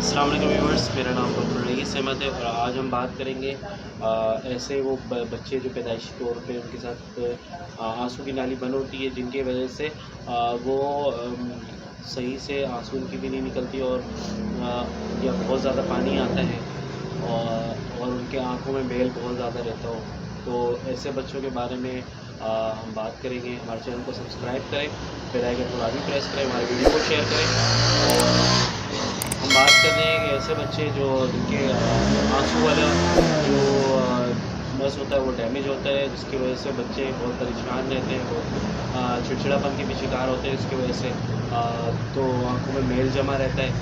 अस्सलाम वालेकुम व्यूअर्स, मेरा नाम डॉक्टर रईस अहमद है और आज हम बात करेंगे ऐसे वो बच्चे जो पैदाइशी तौर पे उनके साथ आंसू की नाली बंद होती है, जिनकी वजह से वो सही से आंसू उनकी भी नहीं निकलती और या बहुत ज़्यादा पानी आता है और उनके आँखों में मेल बहुत ज़्यादा रहता हो। तो ऐसे बच्चों के बारे में हम बात करेंगे। हमारे चैनल को सब्सक्राइब करें, बेल आइकन को भी प्रेस करें, हमारे वीडियो को शेयर करें। और हम बात कर रहे हैं कि ऐसे बच्चे जो जिनके आंसू वाला जो नस होता है वो डैमेज होता है, जिसकी वजह से बच्चे बहुत परेशान रहते हैं, बहुत चिड़चिड़ापन के भी शिकार होते हैं इसकी वजह से। तो आंखों में मेल जमा रहता है।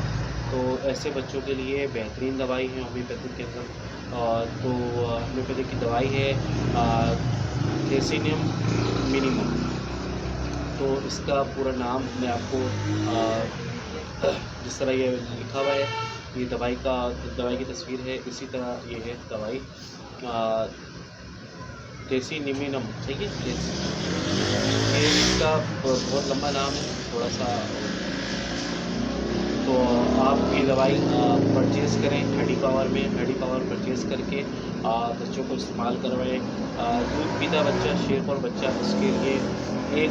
तो ऐसे बच्चों के लिए बेहतरीन दवाई है होम्योपैथिक के अंदर। तो होम्योपैथिक की दवाई है थेसिनियम मिनिमम। तो इसका पूरा नाम मैं आपको जिस तरह ये लिखा हुआ है, ये दवाई की तस्वीर है, इसी तरह ये है दवाई थेसिनिमिनम। ठीक है, ये इसका बहुत लंबा नाम है थोड़ा सा। तो आप ये दवाई परचेज़ करें हडी पावर परचेज़ करके बच्चों को इस्तेमाल करवाएं। दूध पीता बच्चा, शेरखोर बच्चा, उसके लिए एक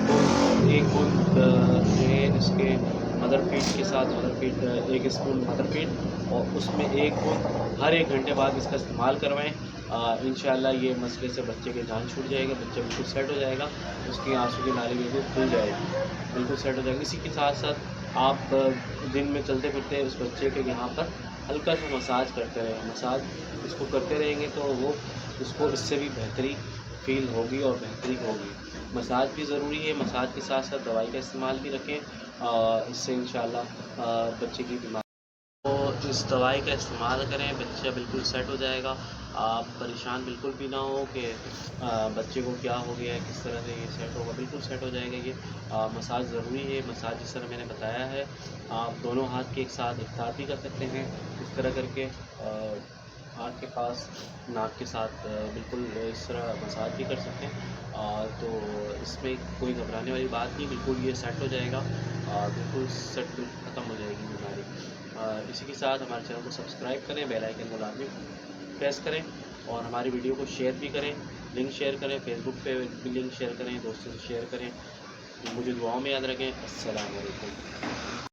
बूंद जो है इसके मदर फीड के साथ, mother feed 1 spoon mother feed और उसमें 1 बूंद हर 1 घंटे बाद इसका इस्तेमाल करवाएं। इंशाअल्लाह ये मसले से बच्चे की जान छूट जाएगा, बच्चा बिल्कुल सेट हो जाएगा, उसकी आंसू की नाली बिल्कुल खुल जाएगी, बिल्कुल सेट हो जाएगी। इसी के साथ साथ आप दिन में चलते फिरते उस बच्चे के यहाँ पर हल्का सा मसाज करते रहें। मसाज इसको करते रहेंगे तो वो उसको इससे भी बेहतरी फ़ील होगी और बेहतरी होगी। मसाज भी ज़रूरी है, मसाज के साथ साथ दवाई का इस्तेमाल भी रखें। इससे इंशाअल्लाह बच्चे की बीमारी, तो इस दवाई का इस्तेमाल करें, बच्चा बिल्कुल सेट हो जाएगा। आप परेशान बिल्कुल भी ना हो कि बच्चे को क्या हो गया है, किस तरह से ये सेट होगा, बिल्कुल सेट हो जाएगा ये। मसाज ज़रूरी है, मसाज जिस तरह मैंने बताया है आप दोनों हाथ के एक साथ इफ्तार भी कर सकते हैं, इस तरह करके हाथ के पास नाक के साथ बिल्कुल इस तरह मसाज भी कर सकते हैं। तो इसमें कोई घबराने वाली बात नहीं, बिल्कुल ये सेट हो जाएगा, बिल्कुल सेट, बिल्कुल ख़त्म हो जाएगी बीमारी। इसी के साथ हमारे चैनल को सब्सक्राइब करें, बेल आइकन को लाजमी प्रेस करें और हमारी वीडियो को शेयर भी करें, लिंक शेयर करें, फेसबुक पे भी लिंक शेयर करें, दोस्तों से शेयर करें। मुझे दुआओं में याद रखें। अस्सलाम वालेकुम।